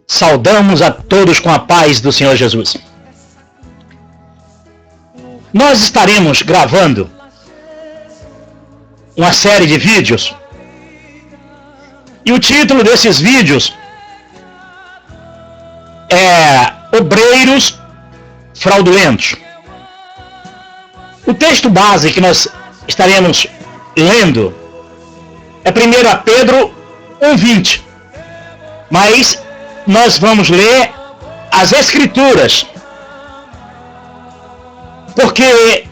Saudamos a todos com a paz do Senhor Jesus. Nós estaremos gravando uma série de vídeos e o título desses vídeos é Obreiros Fraudulentos. O texto base que nós estaremos lendo é 1 Pedro 1:20, mas nós vamos ler as Escrituras, porque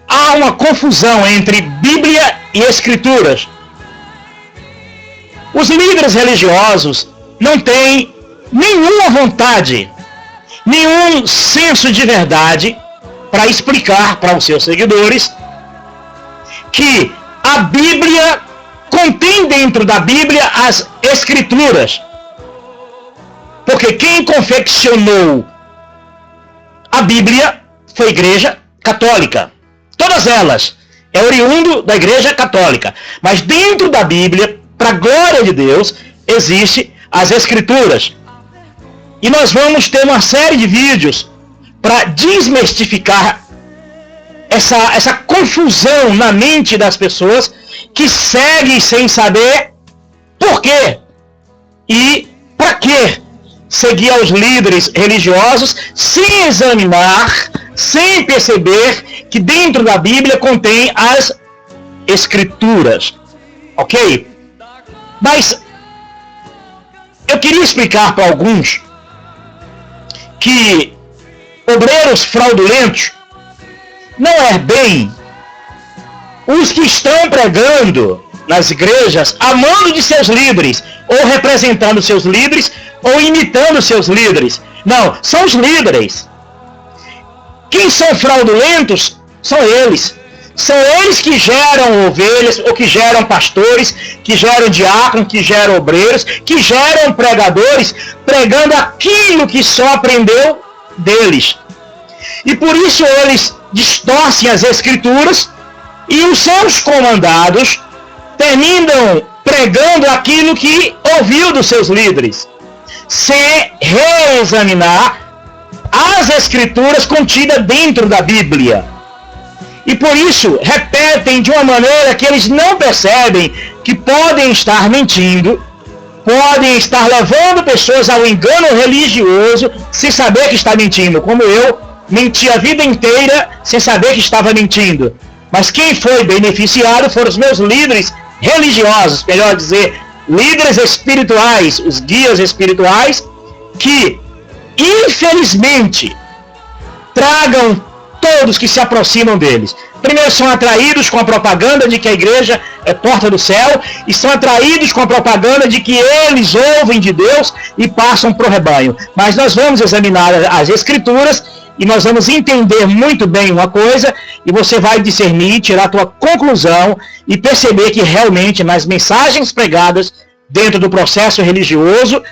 há uma confusão entre Bíblia e Escrituras. Os líderes religiosos não têm nenhuma vontade, nenhum senso de verdade para explicar para os seus seguidores que a Bíblia contém dentro da Bíblia as Escrituras. Porque quem confeccionou a Bíblia foi a Igreja Católica. Todas elas é oriundo da Igreja Católica. Mas dentro da Bíblia, para a glória de Deus, existe as Escrituras. E nós vamos ter uma série de vídeos para desmistificar essa confusão na mente das pessoas que seguem sem saber por quê e para quê seguir aos líderes religiosos sem examinar, sem perceber que dentro da Bíblia contém as Escrituras. Ok? Mas eu queria explicar para alguns que obreiros fraudulentos não é bem os que estão pregando nas igrejas amando de seus líderes, ou representando seus líderes, ou imitando seus líderes. Não, são os líderes. Quem são fraudulentos são eles. São eles que geram ovelhas, ou que geram pastores, que geram diáconos, que geram obreiros, que geram pregadores, pregando aquilo que só aprendeu deles. E por isso eles distorcem as Escrituras e os seus comandados terminam pregando aquilo que ouviu dos seus líderes, sem reexaminar as Escrituras contidas dentro da Bíblia. E por isso repetem de uma maneira que eles não percebem que podem estar mentindo, podem estar levando pessoas ao engano religioso sem saber que está mentindo, como eu menti a vida inteira sem saber que estava mentindo. Mas quem foi beneficiado foram os meus líderes religiosos, melhor dizer, líderes espirituais, os guias espirituais, que infelizmente tragam todos que se aproximam deles. Primeiro são atraídos com a propaganda de que a igreja é porta do céu, e são atraídos com a propaganda de que eles ouvem de Deus e passam para o rebanho. Mas nós vamos examinar as Escrituras e nós vamos entender muito bem uma coisa, e você vai discernir, tirar a tua conclusão e perceber que realmente nas mensagens pregadas dentro do processo religioso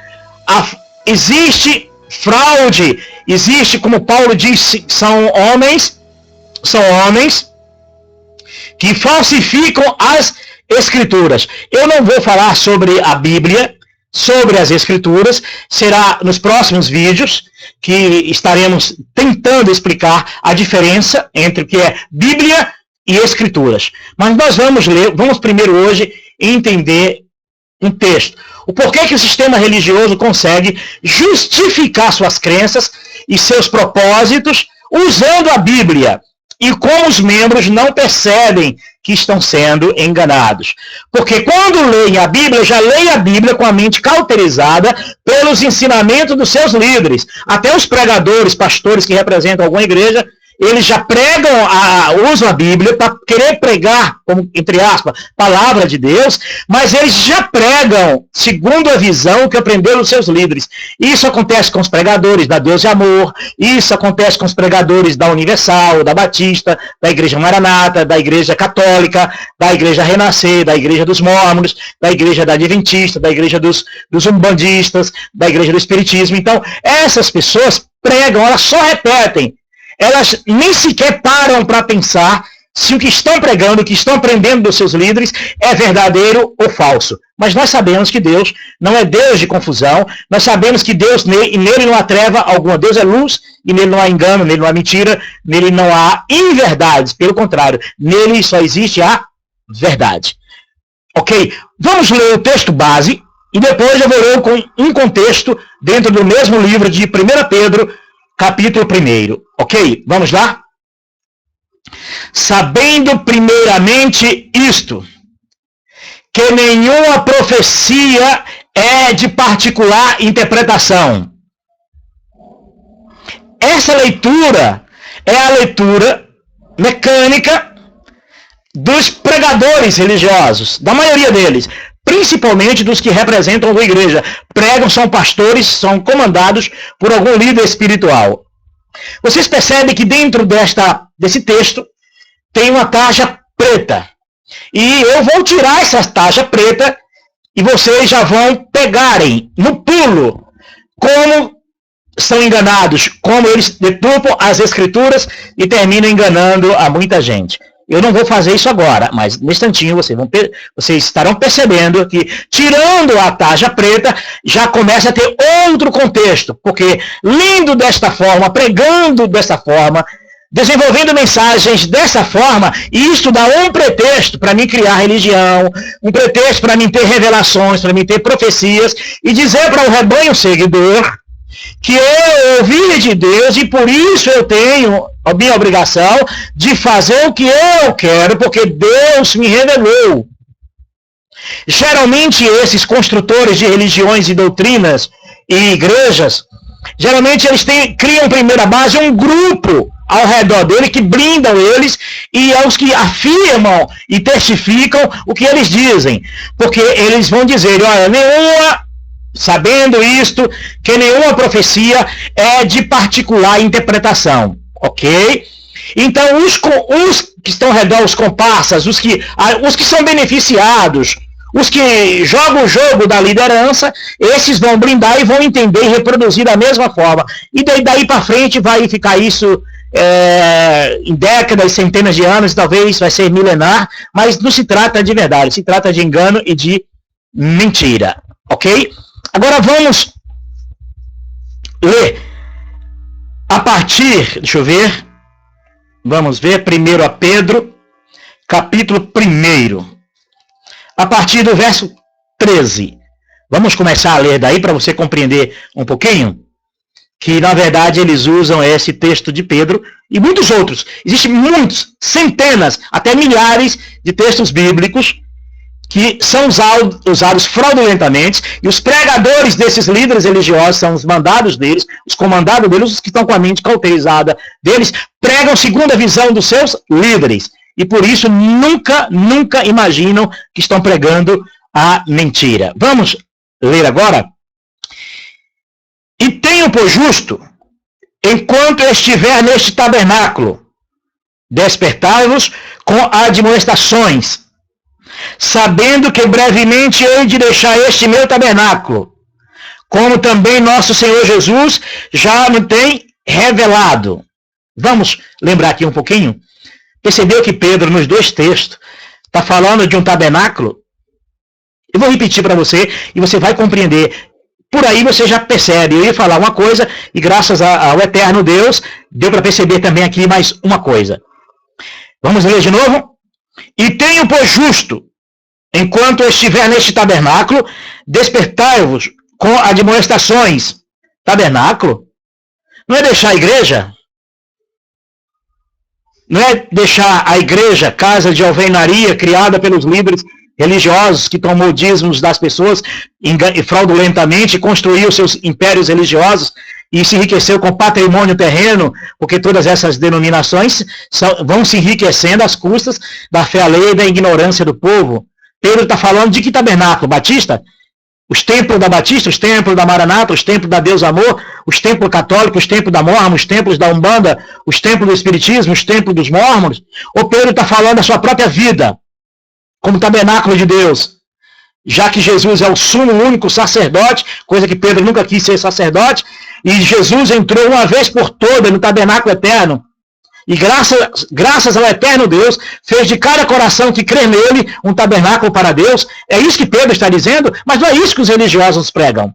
existe fraude, existe, como Paulo disse, são homens que falsificam as Escrituras. Eu não vou falar sobre a Bíblia, sobre as Escrituras, será nos próximos vídeos que estaremos tentando explicar a diferença entre o que é Bíblia e Escrituras. Mas nós vamos primeiro hoje entender um texto. O porquê que o sistema religioso consegue justificar suas crenças e seus propósitos usando a Bíblia, e como os membros não percebem que estão sendo enganados. Porque quando leem a Bíblia, já leem a Bíblia com a mente cauterizada pelos ensinamentos dos seus líderes. Até os pregadores, pastores que representam alguma igreja, eles já pregam, usam a Bíblia para querer pregar, como, entre aspas, palavra de Deus, mas eles já pregam segundo a visão que aprenderam dos seus líderes. Isso acontece com os pregadores da Deus e Amor, isso acontece com os pregadores da Universal, da Batista, da Igreja Maranata, da Igreja Católica, da Igreja Renascer, da Igreja dos Mórmonos, da Igreja da Adventista, da Igreja dos Umbandistas, da Igreja do Espiritismo. Então, essas pessoas pregam, elas só repetem. Elas nem sequer param para pensar se o que estão pregando, o que estão aprendendo dos seus líderes é verdadeiro ou falso. Mas nós sabemos que Deus não é Deus de confusão, nós sabemos que Deus, nele não há treva alguma, Deus é luz, e nele não há engano, nele não há mentira, nele não há inverdades, pelo contrário, nele só existe a verdade. Ok? Vamos ler o texto base, e depois eu vou ler com um contexto dentro do mesmo livro de 1 Pedro, capítulo 1. Ok? Vamos lá? Sabendo primeiramente isto, que nenhuma profecia é de particular interpretação. Essa leitura é a leitura mecânica dos pregadores religiosos, da maioria deles, principalmente dos que representam a igreja. Pregam, são pastores, são comandados por algum líder espiritual. Vocês percebem que dentro desse texto tem uma tarja preta. E eu vou tirar essa tarja preta e vocês já vão pegarem no pulo como são enganados, como eles deturpam as escrituras e terminam enganando a muita gente. Eu não vou fazer isso agora, mas no instantinho vocês estarão percebendo que, tirando a tarja preta, já começa a ter outro contexto, porque lendo desta forma, pregando desta forma, desenvolvendo mensagens dessa forma, isto dá um pretexto para mim criar religião, um pretexto para mim ter revelações, para mim ter profecias, e dizer para o rebanho seguidor que eu ouvi de Deus e por isso eu tenho a minha obrigação de fazer o que eu quero, porque Deus me revelou. Geralmente esses construtores de religiões e doutrinas e igrejas, geralmente eles criam primeiro a base um grupo ao redor dele que blindam eles e aos que afirmam e testificam o que eles dizem. Porque eles vão dizer, olha, sabendo isto, que nenhuma profecia é de particular interpretação. Ok? Então, os que estão ao redor, os comparsas, os que são beneficiados, os que jogam o jogo da liderança, esses vão blindar e vão entender e reproduzir da mesma forma. E daí para frente vai ficar isso em décadas, centenas de anos, talvez vai ser milenar, mas não se trata de verdade, se trata de engano e de mentira. Ok? Agora vamos ler a partir, deixa eu ver, vamos ver, 1 Pedro, capítulo 1, a partir do verso 13. Vamos começar a ler daí para você compreender um pouquinho, que na verdade eles usam esse texto de Pedro e muitos outros. Existem muitos, centenas, até milhares de textos bíblicos que são usados fraudulentamente, e os pregadores desses líderes religiosos são os mandados deles, os comandados deles, os que estão com a mente cauterizada deles, pregam segundo a visão dos seus líderes, e por isso nunca imaginam que estão pregando a mentira. Vamos ler agora? E tenho por justo, enquanto eu estiver neste tabernáculo, despertai-vos com admoestações, sabendo que brevemente hei de deixar este meu tabernáculo, como também nosso Senhor Jesus já me tem revelado. Vamos lembrar aqui um pouquinho? Percebeu que Pedro, nos dois textos, está falando de um tabernáculo? Eu vou repetir para você, e você vai compreender. Por aí você já percebe. Eu ia falar uma coisa, e graças ao eterno Deus, deu para perceber também aqui mais uma coisa. Vamos ler de novo? E tenho por justo, enquanto eu estiver neste tabernáculo, despertai-vos com admoestações. Tabernáculo? Não é deixar a igreja? Não é deixar a igreja, casa de alvenaria, criada pelos líderes religiosos que tomou dízimos das pessoas fraudulentamente, construiu seus impérios religiosos e se enriqueceu com patrimônio terreno, porque todas essas denominações vão se enriquecendo às custas da fé alheia e da ignorância do povo. Pedro está falando de que tabernáculo? Batista? Os templos da Batista, os templos da Maranata, os templos da Deus Amor, os templos católicos, os templos da Mormon, os templos da Umbanda, os templos do Espiritismo, os templos dos Mormons? Ou Pedro está falando da sua própria vida, como tabernáculo de Deus? Já que Jesus é o sumo único sacerdote, coisa que Pedro nunca quis ser sacerdote, e Jesus entrou uma vez por todas no tabernáculo eterno, E graças ao eterno Deus, fez de cada coração que crê nele um tabernáculo para Deus. É isso que Pedro está dizendo, mas não é isso que os religiosos pregam.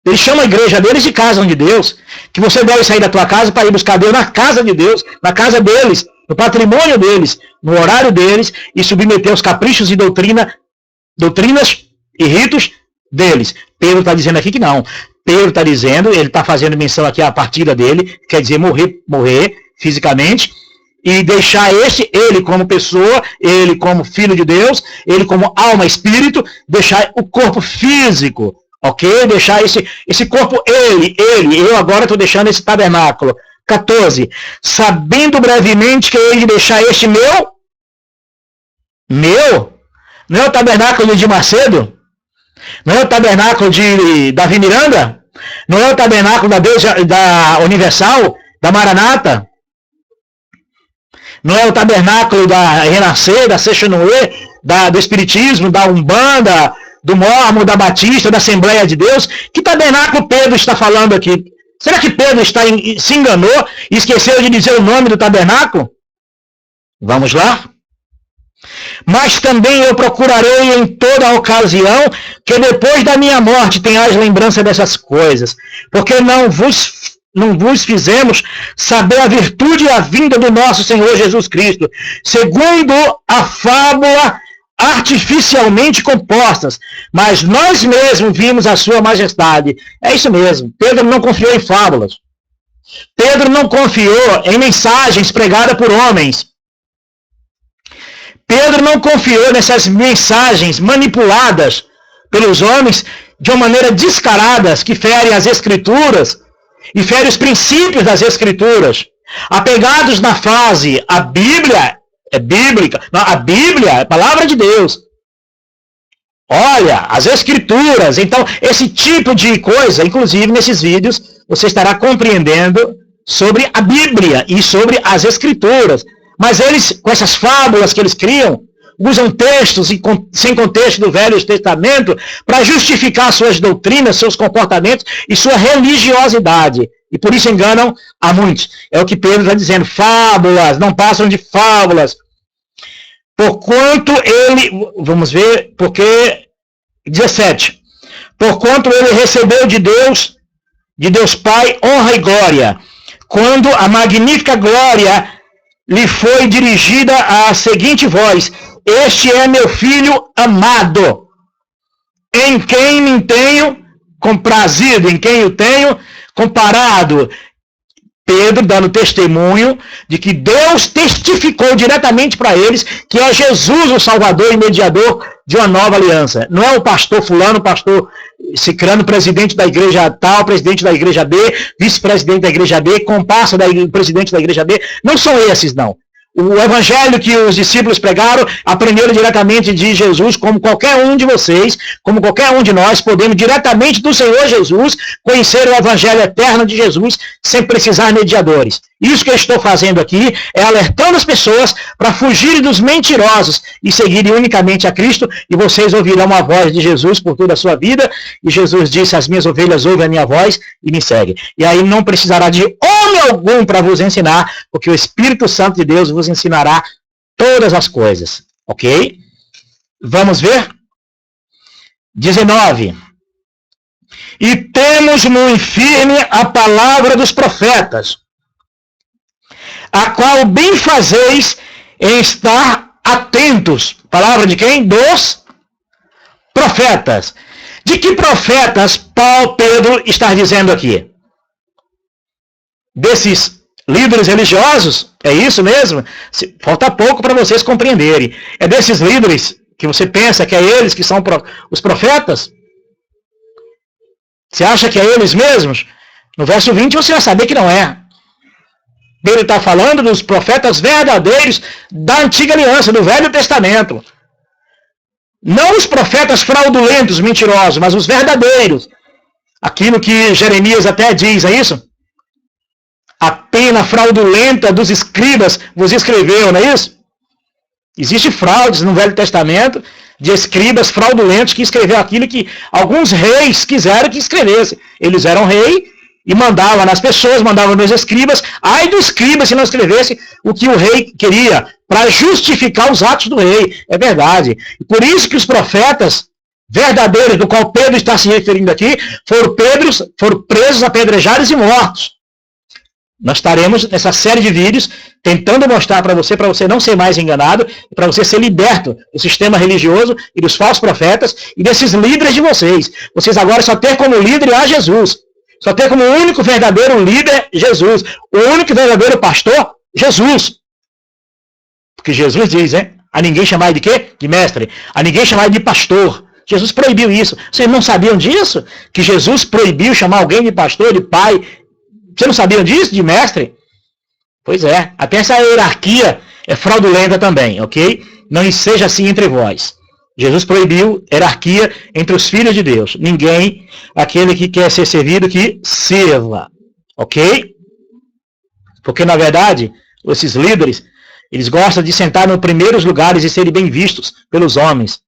Eles chamam a igreja deles de casa de Deus, que você deve sair da tua casa para ir buscar Deus na casa de Deus, na casa deles, no patrimônio deles, no horário deles, e submeter os caprichos e doutrinas e ritos deles. Pedro está dizendo aqui que não. Pedro está dizendo, ele está fazendo menção aqui à partida dele, quer dizer morrer fisicamente, e deixar ele como pessoa, ele como filho de Deus, ele como alma e espírito, deixar o corpo físico, ok? Deixar esse corpo, eu agora estou deixando esse tabernáculo. 14. Sabendo brevemente que eu hei de deixar este meu? Não é o tabernáculo de Macedo? Não é o tabernáculo de Davi Miranda? Não é o tabernáculo da Universal? Da Maranata? Não é o tabernáculo da Renascer, da Seixonoe, do Espiritismo, da Umbanda, do Mormon, da Batista, da Assembleia de Deus? Que tabernáculo Pedro está falando aqui? Será que Pedro se enganou e esqueceu de dizer o nome do tabernáculo? Vamos lá? Mas também eu procurarei em toda a ocasião que depois da minha morte tenhais lembrança dessas coisas, porque não vos fizemos saber a virtude e a vinda do nosso Senhor Jesus Cristo, segundo a fábula artificialmente compostas, mas nós mesmos vimos a sua majestade. É isso mesmo. Pedro não confiou em fábulas. Pedro não confiou em mensagens pregadas por homens. Pedro não confiou nessas mensagens manipuladas pelos homens de uma maneira descarada, que ferem as Escrituras e ferem os princípios das Escrituras. Apegados na frase, a Bíblia é bíblica, a Bíblia é a palavra de Deus. Olha, as Escrituras. Então, esse tipo de coisa, inclusive nesses vídeos, você estará compreendendo sobre a Bíblia e sobre as Escrituras. Mas eles, com essas fábulas que eles criam, usam textos sem contexto do Velho Testamento para justificar suas doutrinas, seus comportamentos e sua religiosidade. E por isso enganam a muitos. É o que Pedro está dizendo. Fábulas, não passam de fábulas. Porquanto ele, vamos ver, porque 17. Porquanto ele recebeu de Deus Pai, honra e glória, quando a magnífica glória lhe foi dirigida a seguinte voz: este é meu filho amado, em quem me tenho comprazido, em quem eu tenho comparado. Pedro dando testemunho de que Deus testificou diretamente para eles que é Jesus o Salvador e mediador de uma nova aliança. Não é o pastor fulano, pastor cicrano, presidente da igreja tal, presidente da igreja B, vice-presidente da igreja B, comparsa do presidente da igreja B. Não são esses, não. O evangelho que os discípulos pregaram aprenderam diretamente de Jesus, como qualquer um de vocês, como qualquer um de nós, podemos diretamente do Senhor Jesus conhecer o evangelho eterno de Jesus sem precisar de mediadores. Isso que eu estou fazendo aqui é alertando as pessoas para fugirem dos mentirosos e seguirem unicamente a Cristo, e vocês ouvirão a voz de Jesus por toda a sua vida, e Jesus disse: as minhas ovelhas ouvem a minha voz e me seguem. E aí não precisará de homem algum para vos ensinar, porque o Espírito Santo de Deus vos ensinará todas as coisas. Ok? Vamos ver? 19. E temos muito firme a palavra dos profetas, a qual bem fazeis em estar atentos. Palavra de quem? Dos profetas. De que profetas Pedro está dizendo aqui? Desses líderes religiosos? É isso mesmo? Falta pouco para vocês compreenderem. É desses líderes que você pensa que é eles que são os profetas? Você acha que é eles mesmos? No verso 20 você vai saber que não é. Ele está falando dos profetas verdadeiros da antiga aliança, do Velho Testamento. Não os profetas fraudulentos, mentirosos, mas os verdadeiros. Aquilo que Jeremias até diz, é isso? A pena fraudulenta dos escribas vos escreveu, não é isso? Existem fraudes no Velho Testamento de escribas fraudulentos que escreveu aquilo que alguns reis quiseram que escrevesse. Eles eram rei e mandava nas pessoas, mandava nos escribas. Ai do escriba se não escrevesse o que o rei queria, para justificar os atos do rei. É verdade. E por isso que os profetas verdadeiros, do qual Pedro está se referindo aqui, foram presos, apedrejados e mortos. Nós estaremos nessa série de vídeos tentando mostrar para você não ser mais enganado, para você ser liberto do sistema religioso e dos falsos profetas e desses líderes de vocês. Vocês agora só têm como líder a Jesus. Só tem como único verdadeiro líder Jesus. O único verdadeiro pastor, Jesus. Porque Jesus diz, a ninguém chamar de quê? De mestre. A ninguém chamar de pastor. Jesus proibiu isso. Vocês não sabiam disso? Que Jesus proibiu chamar alguém de pastor, de pai. Vocês não sabiam disso? De mestre? Pois é. Até essa hierarquia é fraudulenta também, ok? Não seja assim entre vós. Jesus proibiu hierarquia entre os filhos de Deus. Ninguém, aquele que quer ser servido, que sirva. Ok? Porque, na verdade, esses líderes, eles gostam de sentar nos primeiros lugares e serem bem vistos pelos homens.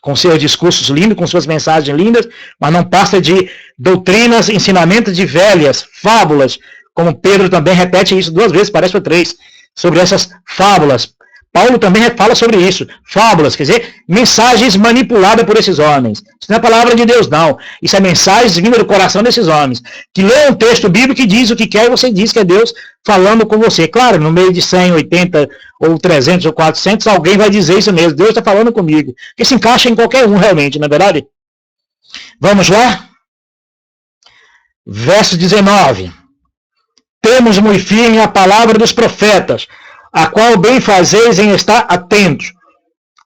Com seus discursos lindos, com suas mensagens lindas, mas não passa de doutrinas, ensinamentos de velhas, fábulas, como Pedro também repete isso 2 vezes, parece que 3, sobre essas fábulas. Paulo também fala sobre isso. Fábulas, quer dizer, mensagens manipuladas por esses homens. Isso não é palavra de Deus, não. Isso é mensagem vinda do coração desses homens. Que lê um texto bíblico e diz o que quer e você diz que é Deus falando com você. Claro, no meio de 100, 80, ou 300, ou 400, alguém vai dizer isso mesmo. Deus está falando comigo. Que se encaixa em qualquer um, realmente, não é verdade? Vamos lá? Verso 19. Temos muito firme a palavra dos profetas, a qual bem fazeis em estar atentos,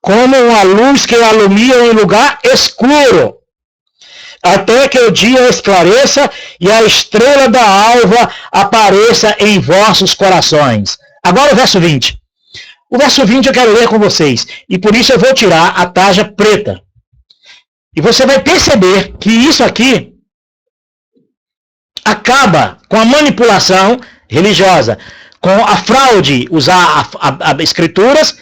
como uma luz que alumia em lugar escuro, até que o dia esclareça e a estrela da alva apareça em vossos corações. Agora o verso 20. O verso 20 eu quero ler com vocês, e por isso eu vou tirar a tarja preta. E você vai perceber que isso aqui acaba com a manipulação religiosa, com a fraude, usar as escrituras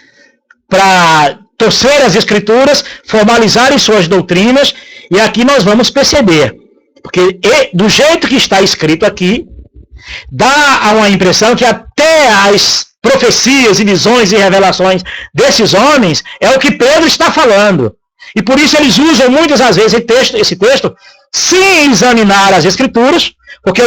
para torcer as escrituras, formalizarem suas doutrinas, e aqui nós vamos perceber, porque do jeito que está escrito aqui, dá uma impressão que até as profecias e visões e revelações desses homens é o que Pedro está falando. E por isso eles usam muitas das vezes esse texto sem examinar as escrituras, porque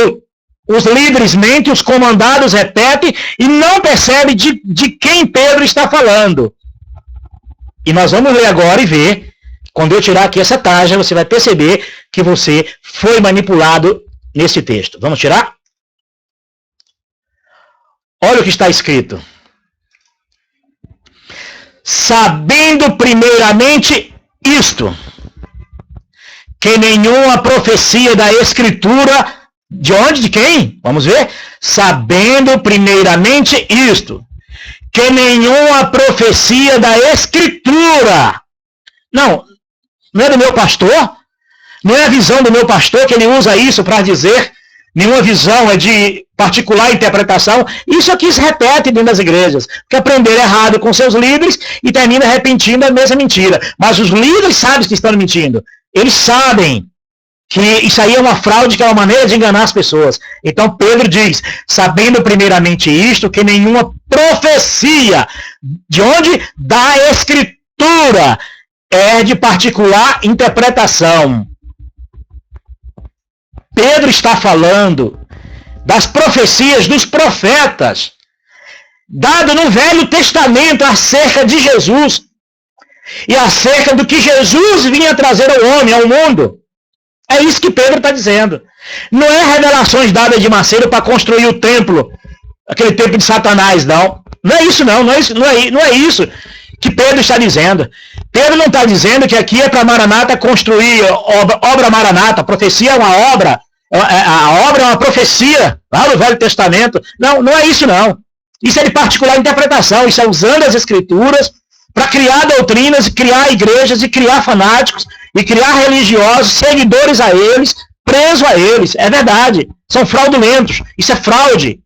os líderes mentem, os comandados repetem e não percebem de quem Pedro está falando. E nós vamos ler agora e ver, quando eu tirar aqui essa tarja, você vai perceber que você foi manipulado nesse texto. Vamos tirar? Olha o que está escrito. Sabendo primeiramente isto, que nenhuma profecia da Escritura... De onde? De quem? Vamos ver. Sabendo primeiramente isto, que nenhuma profecia da Escritura. Não é do meu pastor? Não é a visão do meu pastor que ele usa isso para dizer? Nenhuma visão é de particular interpretação. Isso aqui se repete dentro das igrejas. Que aprenderam errado com seus líderes e termina repetindo a mesma mentira. Mas os líderes sabem que estão mentindo. Eles sabem que isso aí é uma fraude, que é uma maneira de enganar as pessoas. Então Pedro diz, sabendo primeiramente isto, que nenhuma profecia, de onde? Da Escritura, é de particular interpretação. Pedro está falando das profecias dos profetas, dado no Velho Testamento acerca de Jesus, e acerca do que Jesus vinha trazer ao homem, ao mundo. É isso que Pedro está dizendo. Não é revelações dadas de Macedo para construir o templo, aquele templo de Satanás, não. Não é isso, não. Não é isso que Pedro está dizendo. Pedro não está dizendo que aqui é para Maranata construir obra Maranata. Profecia é uma obra. A obra é uma profecia lá no Velho Testamento. Não é isso, não. Isso é de particular interpretação. Isso é usando as Escrituras para criar doutrinas, e criar igrejas, e criar fanáticos, e criar religiosos, seguidores a eles, presos a eles. É verdade. São fraudulentos. Isso é fraude.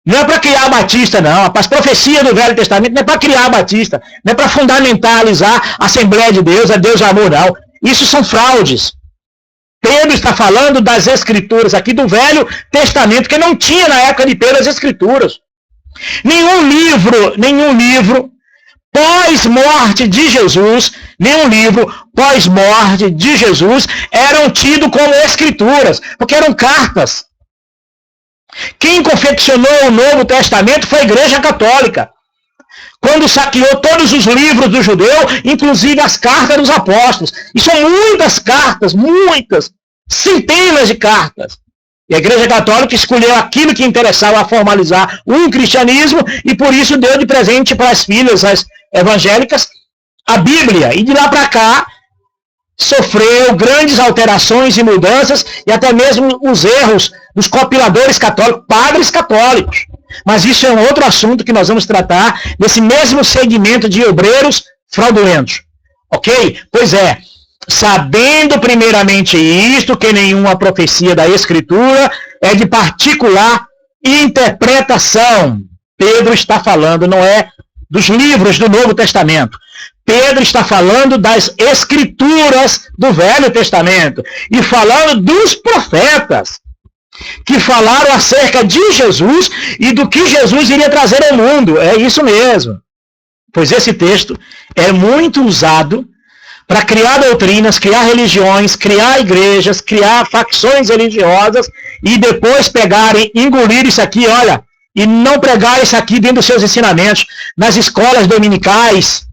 Não é para criar a Batista, não. As profecias do Velho Testamento não é para criar a Batista. Não é para fundamentalizar a Assembleia de Deus, a Deus de amor, não. Isso são fraudes. Pedro está falando das Escrituras aqui do Velho Testamento, que não tinha na época de Pedro as Escrituras. Nenhum livro pós-morte de Jesus, eram tidos como Escrituras, porque eram cartas. Quem confeccionou o Novo Testamento foi a Igreja Católica, quando saqueou todos os livros do judeu, inclusive as cartas dos apóstolos. E são muitas cartas, centenas de cartas. E a Igreja Católica escolheu aquilo que interessava a formalizar um cristianismo, e por isso deu de presente para as filhas as evangélicas a Bíblia. E de lá para cá sofreu grandes alterações e mudanças, e até mesmo os erros dos compiladores católicos, padres católicos. Mas isso é um outro assunto que nós vamos tratar nesse mesmo segmento de obreiros fraudulentos. Ok? Pois é, sabendo primeiramente isto, que nenhuma profecia da Escritura é de particular interpretação. Pedro está falando, não é dos livros do Novo Testamento. Pedro está falando das Escrituras do Velho Testamento e falando dos profetas que falaram acerca de Jesus e do que Jesus iria trazer ao mundo. É isso mesmo. Pois esse texto é muito usado para criar doutrinas, criar religiões, criar igrejas, criar facções religiosas e depois pegarem, engolir isso aqui, olha, e não pregar isso aqui dentro dos seus ensinamentos, nas escolas dominicais,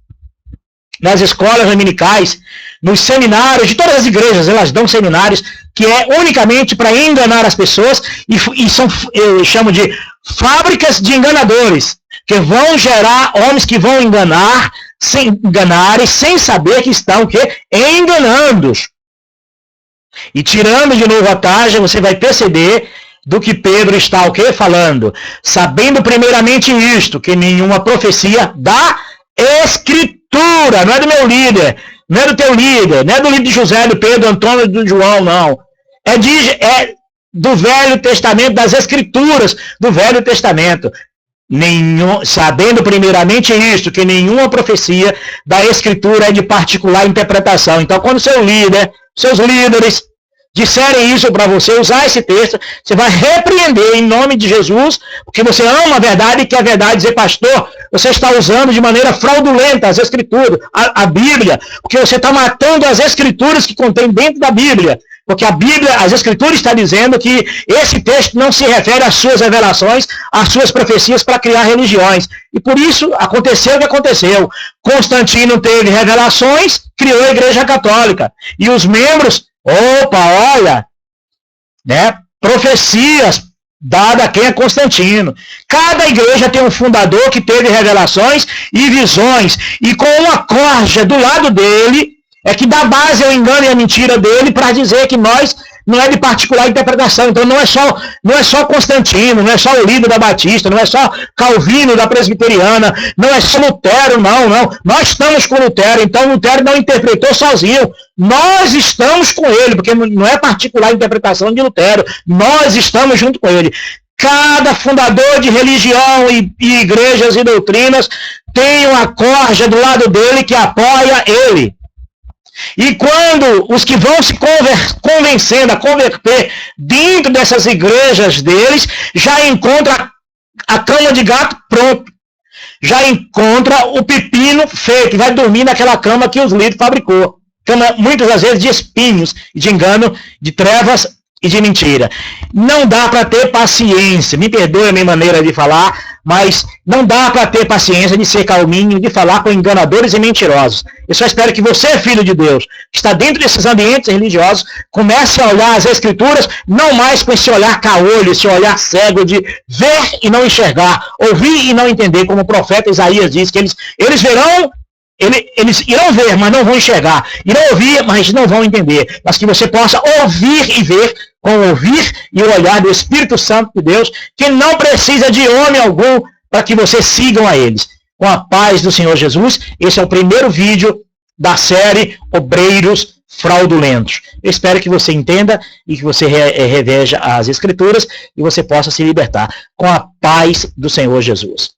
nos seminários de todas as igrejas, elas dão seminários que é unicamente para enganar as pessoas e são, eu chamo de fábricas de enganadores, que vão gerar homens que vão enganarem sem saber que estão enganando-os. E tirando de novo a tarja, você vai perceber do que Pedro está falando. Sabendo primeiramente isto, que nenhuma profecia da Escritura, não é do meu líder, não é do teu líder, não é do livro de José, do Pedro, do Antônio, do João, não. É do Velho Testamento, das Escrituras do Velho Testamento. Sabendo primeiramente isto, que nenhuma profecia da Escritura é de particular interpretação. Então, quando seus líderes disserem isso para você, usar esse texto, você vai repreender em nome de Jesus, porque você ama a verdade e quer a verdade, dizer, pastor, você está usando de maneira fraudulenta as Escrituras, a Bíblia, porque você está matando as Escrituras que contém dentro da Bíblia. Porque a Bíblia, as Escrituras está dizendo que esse texto não se refere às suas revelações, às suas profecias para criar religiões. E por isso aconteceu o que aconteceu. Constantino teve revelações, criou a Igreja Católica. E os membros, profecias dadas a quem é Constantino. Cada igreja tem um fundador que teve revelações e visões. E com uma corja do lado dele, é que dá base ao engano e à mentira dele para dizer que nós não é de particular interpretação. Então não é só Constantino, não é só o líder da Batista, não é só Calvino da Presbiteriana, não é só Lutero, não. Nós estamos com Lutero, então Lutero não interpretou sozinho. Nós estamos com ele, porque não é particular interpretação de Lutero. Nós estamos junto com ele. Cada fundador de religião e igrejas e doutrinas tem uma corja do lado dele que apoia ele. E quando os que vão se convencendo a converter dentro dessas igrejas deles, já encontra a cama de gato pronto. Já encontra o pepino feito, vai dormir naquela cama que os líderes fabricou. Cama, muitas das vezes, de espinhos, de engano, de trevas e de mentira. Não dá para ter paciência, me perdoe a minha maneira de falar, mas não dá para ter paciência de ser calminho, de falar com enganadores e mentirosos. Eu só espero que você, filho de Deus, que está dentro desses ambientes religiosos, comece a olhar as Escrituras, não mais com esse olhar caolho, esse olhar cego de ver e não enxergar, ouvir e não entender, como o profeta Isaías diz, que eles verão, eles irão ver, mas não vão enxergar, irão ouvir, mas não vão entender, mas que você possa ouvir e ver, com o ouvir e o olhar do Espírito Santo de Deus, que não precisa de homem algum para que você sigam a eles. Com a paz do Senhor Jesus, esse é o primeiro vídeo da série Obreiros Fraudulentos. Eu espero que você entenda e que você reveja as Escrituras e você possa se libertar. Com a paz do Senhor Jesus.